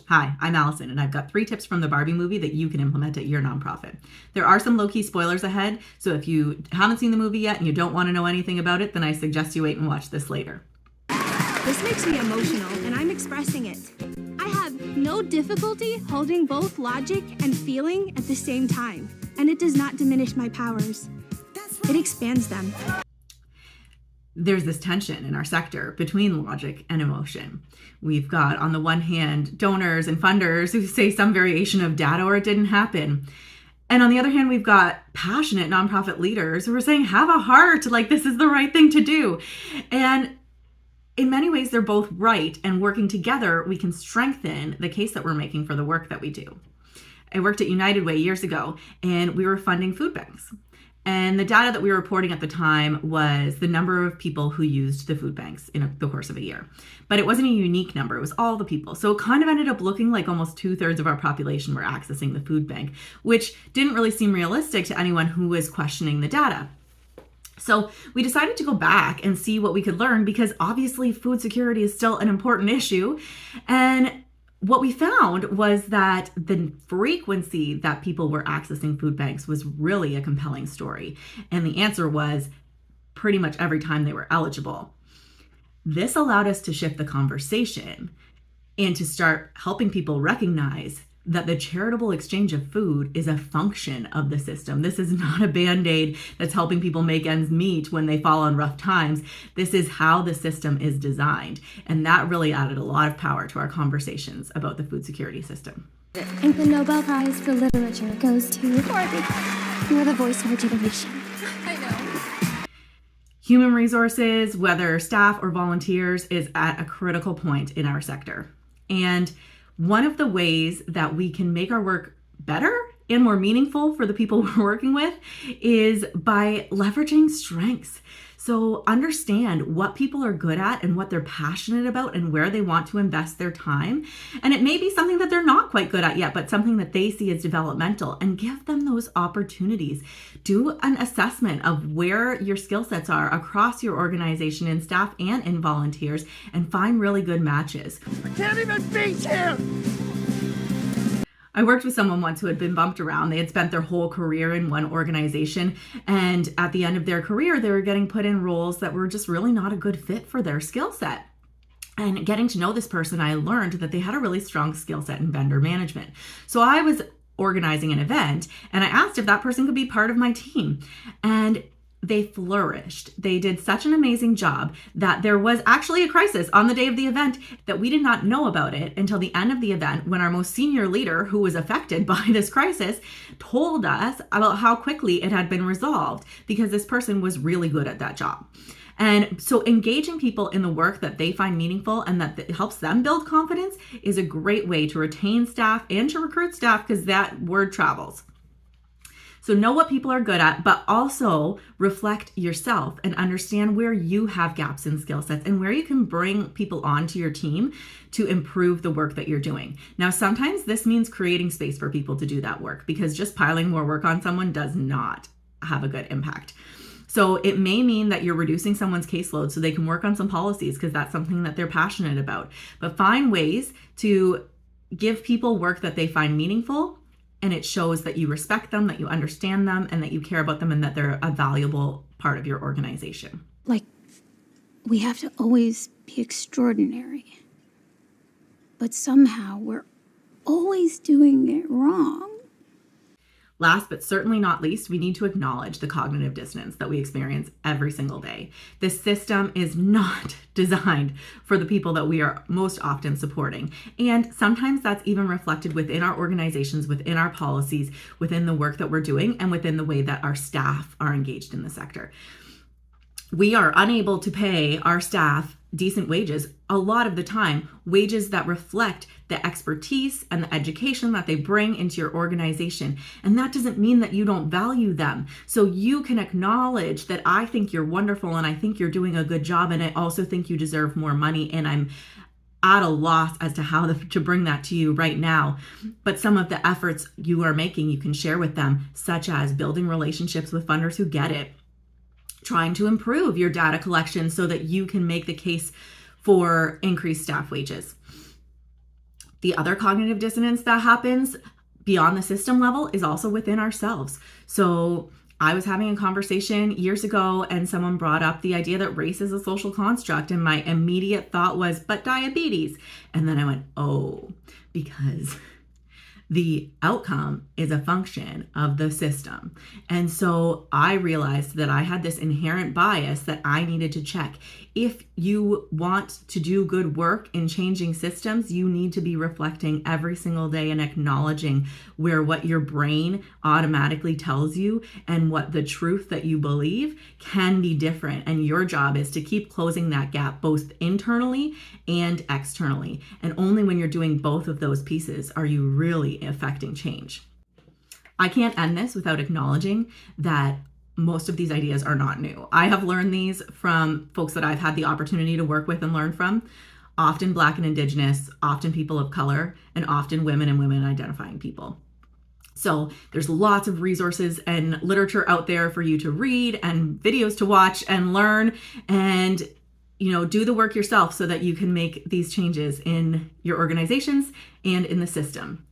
Hi, I'm Allison, and I've got 3 tips from the Barbie movie that you can implement at your nonprofit. There are some low-key spoilers ahead, so if you haven't seen the movie yet and you don't want to know anything about it, then I suggest you wait and watch this later. This makes me emotional, and I'm expressing it. I have no difficulty holding both logic and feeling at the same time, and it does not diminish my powers. It expands them. There's this tension in our sector between logic and emotion. We've got, on the one hand, donors and funders who say some variation of data or it didn't happen. And on the other hand, we've got passionate nonprofit leaders who are saying, have a heart, like this is the right thing to do. And in many ways, they're both right, and working together, we can strengthen the case that we're making for the work that we do. I worked at United Way years ago, and we were funding food banks. And the data that we were reporting at the time was the number of people who used the food banks in the course of a year. But it wasn't a unique number, it was all the people. So it kind of ended up looking like almost 2/3 of our population were accessing the food bank, which didn't really seem realistic to anyone who was questioning the data. So we decided to go back and see what we could learn, because obviously food security is still an important issue. And what we found was that the frequency that people were accessing food banks was really a compelling story. And the answer was pretty much every time they were eligible. This allowed us to shift the conversation and to start helping people recognize that the charitable exchange of food is a function of the system. This is not a Band-Aid that's helping people make ends meet when they fall on rough times. This is how the system is designed. And that really added a lot of power to our conversations about the food security system. And the Nobel Prize for Literature goes to Barbie. You're the voice of a generation. I know. Human resources, whether staff or volunteers, is at a critical point in our sector. And one of the ways that we can make our work better and more meaningful for the people we're working with is by leveraging strengths. So understand what people are good at and what they're passionate about and where they want to invest their time. And it may be something that they're not quite good at yet, but something that they see as developmental, and give them those opportunities. Do an assessment of where your skill sets are across your organization in staff and in volunteers, and find really good matches. I can't even beat him! I worked with someone once who had been bumped around. They had spent their whole career in one organization, and at the end of their career, they were getting put in roles that were just really not a good fit for their skill set. And getting to know this person, I learned that they had a really strong skill set in vendor management. So I was organizing an event, and I asked if that person could be part of my team. And they flourished. They did such an amazing job that there was actually a crisis on the day of the event that we did not know about it until the end of the event, when our most senior leader, who was affected by this crisis, told us about how quickly it had been resolved, because this person was really good at that job. And so engaging people in the work that they find meaningful and that helps them build confidence is a great way to retain staff and to recruit staff, because that word travels. So know what people are good at, but also reflect yourself and understand where you have gaps in skill sets and where you can bring people onto your team to improve the work that you're doing. Now, sometimes this means creating space for people to do that work, because just piling more work on someone does not have a good impact. So it may mean that you're reducing someone's caseload so they can work on some policies, because that's something that they're passionate about. But find ways to give people work that they find meaningful, and it shows that you respect them, that you understand them, and that you care about them, and that they're a valuable part of your organization. Like, we have to always be extraordinary. But somehow we're always doing it wrong. Last but certainly not least, we need to acknowledge the cognitive dissonance that we experience every single day. This system is not designed for the people that we are most often supporting. And sometimes that's even reflected within our organizations, within our policies, within the work that we're doing, and within the way that our staff are engaged in the sector. We are unable to pay our staff decent wages a lot of the time, wages that reflect the expertise and the education that they bring into your organization. And that doesn't mean that you don't value them. So you can acknowledge that I think you're wonderful and I think you're doing a good job, and I also think you deserve more money, and I'm at a loss as to how to bring that to you right now. But some of the efforts you are making, you can share with them, such as building relationships with funders who get it, trying to improve your data collection so that you can make the case for increased staff wages. The other cognitive dissonance that happens beyond the system level is also within ourselves. So I was having a conversation years ago and someone brought up the idea that race is a social construct. And my immediate thought was, but diabetes. And then I went, oh, because the outcome is a function of the system. And so I realized that I had this inherent bias that I needed to check. If you want to do good work in changing systems, you need to be reflecting every single day and acknowledging where what your brain automatically tells you and what the truth that you believe can be different. And your job is to keep closing that gap both internally and externally. And only when you're doing both of those pieces are you really affecting change. I can't end this without acknowledging that most of these ideas are not new. I have learned these from folks that I've had the opportunity to work with and learn from, often Black and Indigenous, often people of color, and often women and women identifying people. So there's lots of resources and literature out there for you to read and videos to watch and learn and do the work yourself so that you can make these changes in your organizations and in the system.